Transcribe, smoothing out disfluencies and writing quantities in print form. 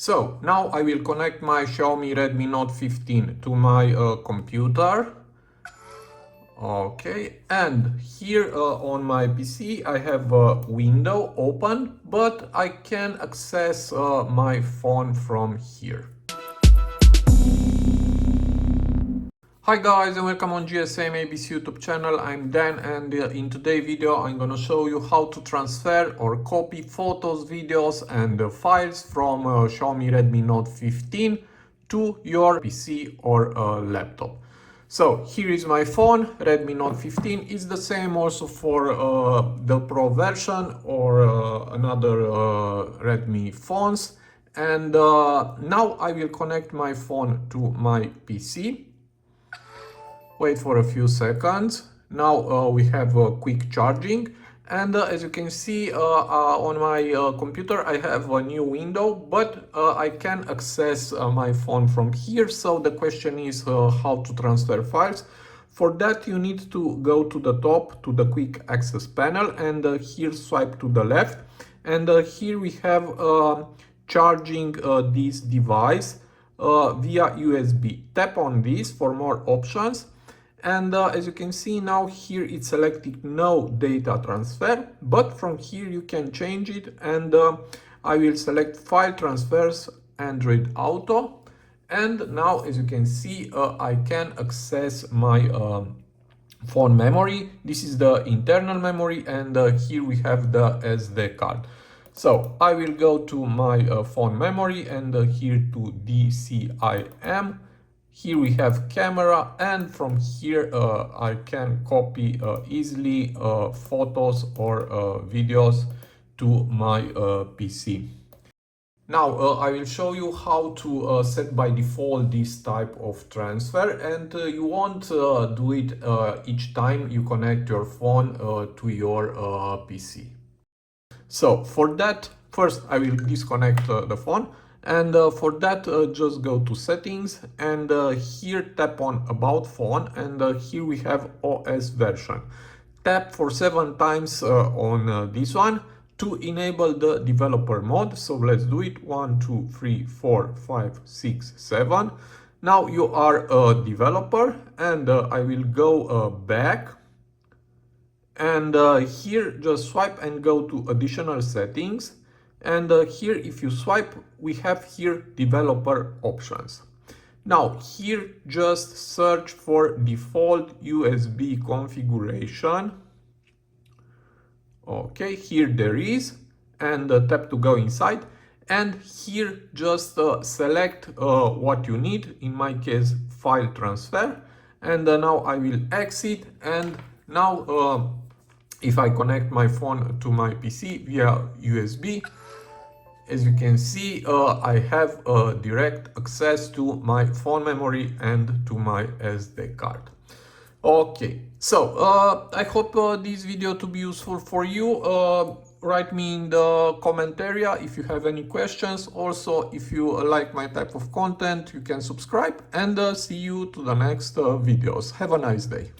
So now I will connect my Xiaomi Redmi Note 15 to my computer. Okay, and here on my PC I have a window open, but I can access my phone from here. Hi guys and welcome on GSM-ABC YouTube channel. I'm Dan, and in today's video I'm gonna show you how to transfer or copy photos, videos and files from Xiaomi Redmi Note 15 to your PC or laptop. So here is my phone, Redmi Note 15. It's the same also for the Pro version or another Redmi phones. And now I will connect my phone to my PC. Wait for a few seconds. Now we have quick charging, and as you can see on my computer I have a new window, but I can access my phone from here. So the question is how to transfer files. For that you need to go to the top to the quick access panel, and here swipe to the left, and here we have charging this device via USB. Tap on this for more options. And as you can see now here it's selected no data transfer, but from here you can change it, and I will select file transfers Android Auto, and now as you can see I can access my phone memory. This is the internal memory, and here we have the SD card. So I will go to my phone memory, and here to DCIM. Here we have camera, and from here I can copy easily photos or videos to my PC. Now I will show you how to set by default this type of transfer, and you won't do it each time you connect your phone to your PC. So for that, first I will disconnect the phone. And for that just go to settings, and here tap on about phone, and here we have OS version. Tap for 7 times on this one to enable the developer mode. So let's do it. 1 2 3 4 5 6 7. Now you are a developer, and I will go back, and here just swipe and go to additional settings. And here if you swipe we have here developer options. Now here just search for default USB configuration. Okay, here there is, and tap to go inside, and here just select what you need, in my case file transfer, and now I will exit. And now if I connect my phone to my PC via USB, as you can see, I have direct access to my phone memory and to my SD card. Okay, so I hope this video to be useful for you. Write me in the comment area if you have any questions. Also, if you like my type of content, you can subscribe, and see you to the next videos. Have a nice day.